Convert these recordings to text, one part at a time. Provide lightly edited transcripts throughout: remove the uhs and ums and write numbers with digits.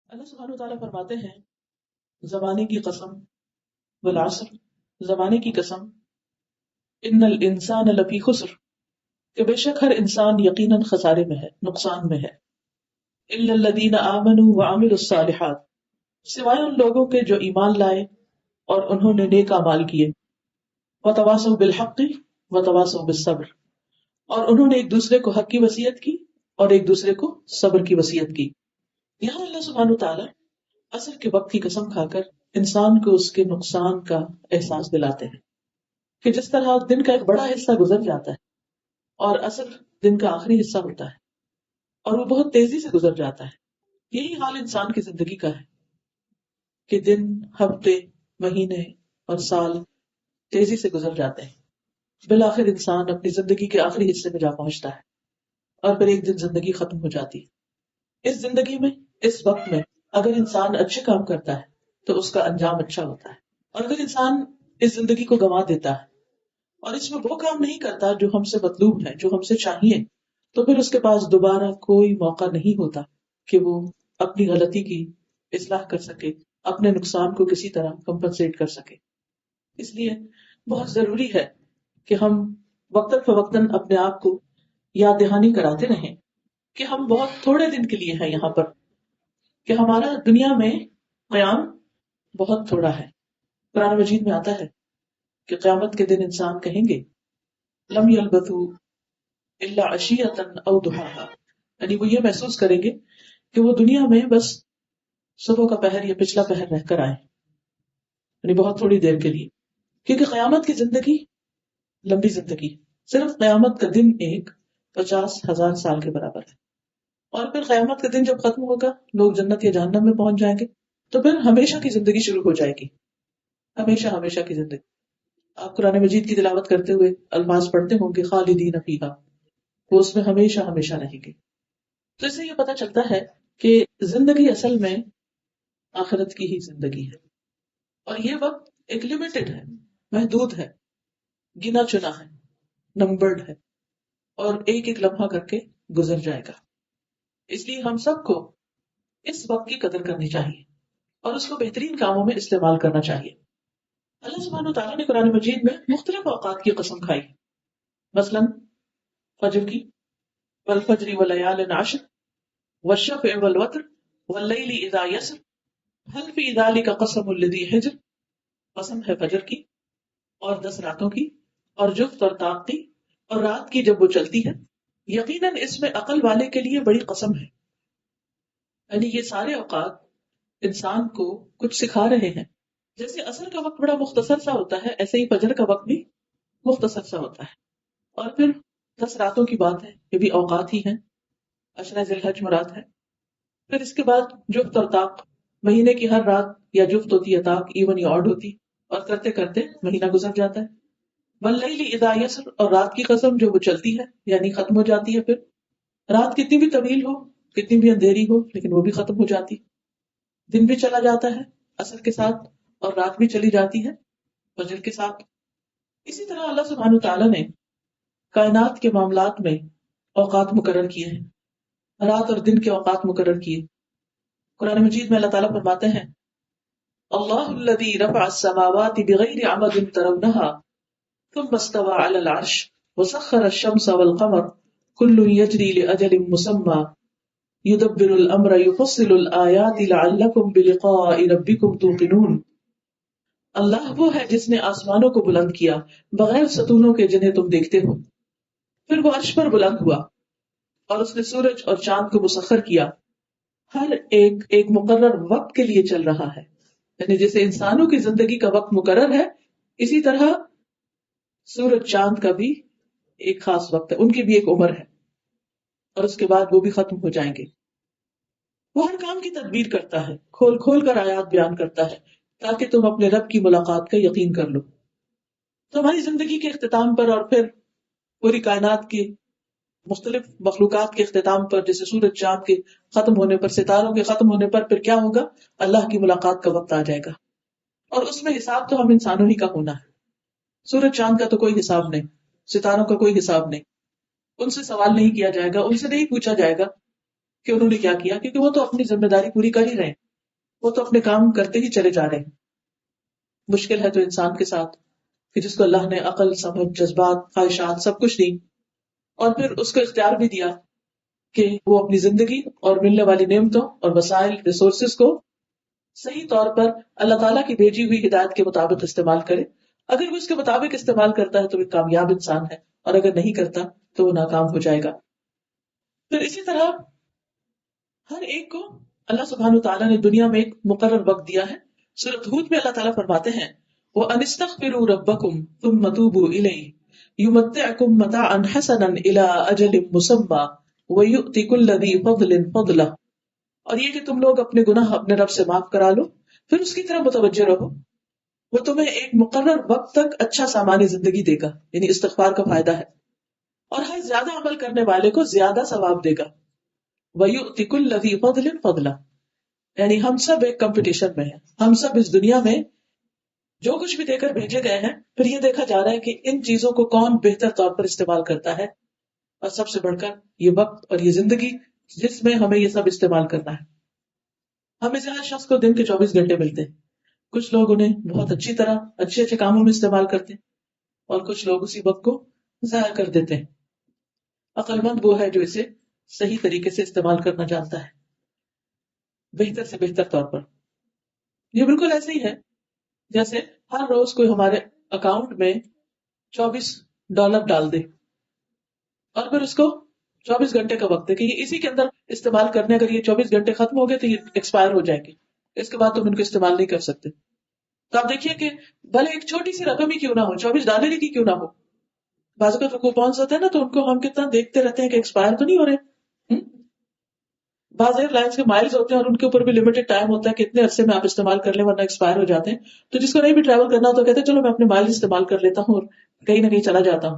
اللہ سبحانہ وتعالیٰ فرماتے ہیں زمانے کی قسم والعصر، زمانے کی قسم، ان الانسان لفی خسر، کہ بے شک ہر انسان یقیناً خسارے میں ہے، نقصان میں ہے، الا الذین آمنوا وعملوا الصالحات، سوائے ان لوگوں کے جو ایمان لائے اور انہوں نے نیک اعمال کیے، وتواصوا بالحق وتواصوا بالصبر، اور انہوں نے ایک دوسرے کو حق کی وصیت کی اور ایک دوسرے کو صبر کی وصیت کی۔ یہاں اللہ سبحانہ وتعالیٰ عصر کے وقت کی قسم کھا کر انسان کو اس کے نقصان کا احساس دلاتے ہیں کہ جس طرح دن کا ایک بڑا حصہ گزر جاتا ہے اور عصر دن کا آخری حصہ ہوتا ہے اور وہ بہت تیزی سے گزر جاتا ہے، یہی حال انسان کی زندگی کا ہے کہ دن، ہفتے، مہینے اور سال تیزی سے گزر جاتے ہیں، بالآخر انسان اپنی زندگی کے آخری حصے میں جا پہنچتا ہے اور پھر ایک دن زندگی ختم ہو جاتی ہے۔ اس زندگی میں، اس وقت میں اگر انسان اچھے کام کرتا ہے تو اس کا انجام اچھا ہوتا ہے، اور اگر انسان اس زندگی کو گنوا دیتا ہے اور اس میں وہ کام نہیں کرتا جو ہم سے مطلوب ہے، جو ہم سے چاہیے، تو پھر اس کے پاس دوبارہ کوئی موقع نہیں ہوتا کہ وہ اپنی غلطی کی اصلاح کر سکے، اپنے نقصان کو کسی طرح کمپنسیٹ کر سکے۔ اس لیے بہت ضروری ہے کہ ہم وقتاً فوقتاً اپنے آپ کو یاد دہانی کراتے رہیں کہ ہم بہت تھوڑے دن کے لیے ہیں یہاں پر، کہ ہمارا دنیا میں قیام بہت تھوڑا ہے۔ قرآن مجید میں آتا ہے کہ قیامت کے دن انسان کہیں گے لم یلبثوا الا عشیۃ او ضحاها، یعنی وہ یہ محسوس کریں گے کہ وہ دنیا میں بس صبح کا پہر یا پچھلا پہر رہ کر آئے، یعنی بہت تھوڑی دیر کے لیے، کیونکہ قیامت کی زندگی لمبی زندگی، صرف قیامت کا دن ایک 50,000 سال کے برابر ہے، اور پھر قیامت کا دن جب ختم ہوگا، لوگ جنت یا جہنم میں پہنچ جائیں گے، تو پھر ہمیشہ کی زندگی شروع ہو جائے گی، ہمیشہ ہمیشہ کی زندگی۔ آپ قرآن مجید کی تلاوت کرتے ہوئے الفاظ پڑھتے ہوں گے خالدین فیہا، وہ اس میں ہمیشہ ہمیشہ رہیں گے۔ تو اس سے یہ پتہ چلتا ہے کہ زندگی اصل میں آخرت کی ہی زندگی ہے، اور یہ وقت ایک لمیٹڈ ہے، محدود ہے، گنا چنا ہے، نمبرڈ ہے، اور ایک ایک لمحہ کر کے گزر جائے گا۔ اس لیے ہم سب کو اس وقت کی قدر کرنی چاہیے اور اس کو بہترین کاموں میں استعمال کرنا چاہیے۔ اللہ سبحانہ وتعالیٰ نے قرآن مجید میں مختلف اوقات کی قسم کھائی، مثلا فجر کی، والفجر وليال عشر والشفع والوتر واللیل اذا یسر هل فی ذلک قسم لذی حجر، قسم ہے فجر کی اور 10 راتوں کی اور جفت اور طاق کی اور رات کی جب وہ چلتی ہے، یقیناً اس میں عقل والے کے لیے بڑی قسم ہے۔ یعنی یہ سارے اوقات انسان کو کچھ سکھا رہے ہیں، جیسے عصر کا وقت بڑا مختصر سا ہوتا ہے، ایسے ہی فجر کا وقت بھی مختصر سا ہوتا ہے، اور پھر 10 راتوں کی بات ہے، یہ بھی اوقات ہی ہیں، عشرہ ذی الحج مراد ہے۔ پھر اس کے بعد جفت اور طاق، مہینے کی ہر رات یا جفت ہوتی ہے، طاق ایون یا آڈ ہوتی، اور کرتے کرتے مہینہ گزر جاتا ہے۔ واللیل اذا یسر، اور رات کی قسم جو وہ چلتی ہے، یعنی ختم ہو جاتی ہے، پھر رات کتنی بھی طویل ہو، کتنی بھی اندھیری ہو، لیکن وہ بھی ختم ہو جاتی، دن بھی چلا جاتا ہے عصر کے ساتھ اور رات بھی چلی جاتی ہے فجر کے ساتھ۔ اسی طرح اللہ سبحانہ وتعالیٰ نے کائنات کے معاملات میں اوقات مقرر کیے ہیں، رات اور دن کے اوقات مقرر کیے۔ قرآن مجید میں اللہ تعالیٰ فرماتے ہیں اللہ الذی رفع السماوات بغیر عمد ترونها ثم استوى على العرش وسخر الشمس والقمر كل يجري لأجل مسمى يدبر الأمر يفصل الآيات لعلكم بلقاء ربكم توقنون۔ اللہ وہ ہے جس نے آسمانوں کو بلند کیا بغیر ستونوں کے جنہیں تم دیکھتے ہو، پھر وہ عرش پر بلند ہوا اور اس نے سورج اور چاند کو مسخر کیا، ہر ایک ایک مقرر وقت کے لیے چل رہا ہے، یعنی جیسے انسانوں کی زندگی کا وقت مقرر ہے، اسی طرح سورج چاند کا بھی ایک خاص وقت ہے، ان کی بھی ایک عمر ہے، اور اس کے بعد وہ بھی ختم ہو جائیں گے۔ وہ ہر کام کی تدبیر کرتا ہے، کھول کھول کر آیات بیان کرتا ہے تاکہ تم اپنے رب کی ملاقات کا یقین کر لو۔ تو ہماری زندگی کے اختتام پر اور پھر پوری کائنات کی مختلف مخلوقات کے اختتام پر، جیسے سورج چاند کے ختم ہونے پر، ستاروں کے ختم ہونے پر، پھر کیا ہوگا؟ اللہ کی ملاقات کا وقت آ جائے گا، اور اس میں حساب تو ہم انسانوں ہی کا ہونا ہے۔ سورج چاند کا تو کوئی حساب نہیں، ستاروں کا کوئی حساب نہیں، ان سے سوال نہیں کیا جائے گا، ان سے نہیں پوچھا جائے گا کہ انہوں نے کیا کیا، کیونکہ وہ تو اپنی ذمہ داری پوری کر ہی رہے ہیں، وہ تو اپنے کام کرتے ہی چلے جا رہے ہیں. مشکل ہے تو انسان کے ساتھ کہ جس کو اللہ نے عقل، سمجھ، جذبات، خواہشات سب کچھ دی، اور پھر اس کو اختیار بھی دیا کہ وہ اپنی زندگی اور ملنے والی نعمتوں اور وسائل، ریسورسز کو صحیح طور پر اللہ تعالیٰ کی بھیجی ہوئی ہدایت کے مطابق استعمال کرے. اگر وہ اس کے مطابق استعمال کرتا ہے تو وہ ایک کامیاب انسان ہے، اور اگر نہیں کرتا تو وہ ناکام ہو جائے گا. پھر اسی طرح ہر ایک کو اللہ سبحانہ وتعالیٰ نے دنیا میں ایک مقرر وقت دیا ہے. سورۃ ہود میں اللہ تعالیٰ فرماتے ہیں وَأَنِ اسْتَغْفِرُوا رَبَّكُمْ ثُمَّ تُوبُوا إِلَيْهِ يُمَتِّعْكُمْ مَتَاعًا حَسَنًا إِلَىٰ أَجَلٍ مُّسَمًّى وَيُؤْتِ كُلَّ ذِي فَضْلٍ فَضْلَهُ. اور یہ کہ تم لوگ اپنے گناہ اپنے رب سے معاف کرا لو، پھر اس کی طرح متوجہ رہو، وہ تمہیں ایک مقرر وقت تک اچھا سامان زندگی دے گا، یعنی استغفار کا فائدہ ہے، اور ہر زیادہ عمل کرنے والے کو زیادہ ثواب دے گا. وَيُؤْتِ كُلَّ ذِي فَضْلٍ فَضْلَهُ. یعنی ہم سب ایک کمپٹیشن میں ہیں، ہم سب اس دنیا میں جو کچھ بھی دے کر بھیجے گئے ہیں، پھر یہ دیکھا جا رہا ہے کہ ان چیزوں کو کون بہتر طور پر استعمال کرتا ہے، اور سب سے بڑھ کر یہ وقت اور یہ زندگی جس میں ہمیں یہ سب استعمال کرنا ہے. ہمیں سے ہر شخص کو دن کے 24 گھنٹے ملتے ہیں، کچھ لوگ انہیں بہت اچھی طرح اچھے اچھے کاموں میں استعمال کرتے ہیں، اور کچھ لوگ اسی وقت کو ضائع کر دیتے ہیں. عقل مند وہ ہے جو اسے صحیح طریقے سے استعمال کرنا جانتا ہے، بہتر سے بہتر طور پر. یہ بالکل ایسے ہی ہے جیسے ہر روز کوئی ہمارے اکاؤنٹ میں $24 ڈال دے، اور پھر اس کو 24 گھنٹے کا وقت ہے کہ یہ اسی کے اندر استعمال کرنے، اگر یہ 24 گھنٹے ختم ہو گئے تو یہ ایکسپائر ہو جائیں گے، اس کے بعد تم ان کو استعمال نہیں کر سکتے. تو آپ دیکھیے کہ بھلے ایک چھوٹی سی رقم ہی کیوں نہ ہو، $24 ہی کیوں نہ ہو، بعض اوقات کوپونز ہوتے ہیں نا، تو ان کو ہم کتنا دیکھتے رہتے ہیں کہ ایکسپائر تو نہیں ہو رہے. بعض ایئر لائنس کے مائلز ہوتے ہیں اور ان کے اوپر بھی لمیٹڈ ٹائم ہوتا ہے کہ اتنے عرصے میں آپ استعمال کر لیں ورنہ ایکسپائر ہو جاتے ہیں. تو جس کو نہیں بھی ٹریول کرنا ہوتا کہتے ہیں چلو میں اپنے مائل استعمال کر لیتا ہوں اور کہیں نہ کہیں چلا جاتا ہوں.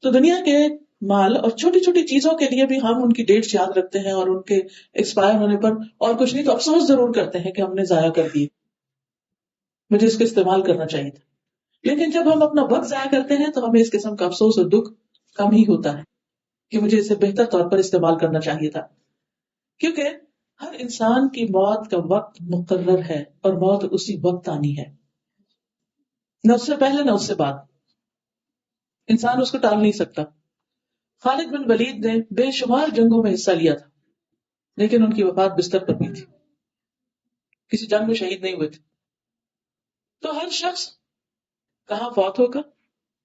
تو دنیا کے مال اور چھوٹی چھوٹی چیزوں کے لیے بھی ہم ان کی ڈیٹس یاد رکھتے ہیں، اور ان کے ایکسپائر ہونے پر اور کچھ نہیں تو افسوس ضرور کرتے ہیں کہ ہم نے ضائع کر دیے، مجھے اس کو استعمال کرنا چاہیے تھا. لیکن جب ہم اپنا وقت ضائع کرتے ہیں تو ہمیں اس قسم کا افسوس اور دکھ کم ہی ہوتا ہے کہ مجھے اسے بہتر طور پر استعمال کرنا چاہیے تھا. کیونکہ ہر انسان کی موت کا وقت مقرر ہے، اور موت اسی وقت آنی ہے، نہ اس سے پہلے نہ اس سے بعد. انسان اس کو ٹال نہیں سکتا. خالد بن ولید نے بے شمار جنگوں میں حصہ لیا تھا، لیکن ان کی وفات بستر پر ہوئی تھی، کسی جنگ میں شہید نہیں ہوئے تھے. تو ہر شخص کہاں فوت ہوگا،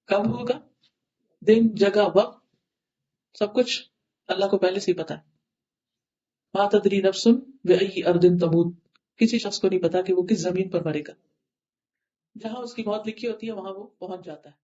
کب ہوگا، دن، جگہ، وقت، سب کچھ اللہ کو پہلے سے ہی پتا ہے. ما تدری نفس بأی ارض تموت. کسی شخص کو نہیں پتا کہ وہ کس زمین پر مرے گا. جہاں اس کی موت لکھی ہوتی ہے وہاں وہ پہنچ جاتا ہے.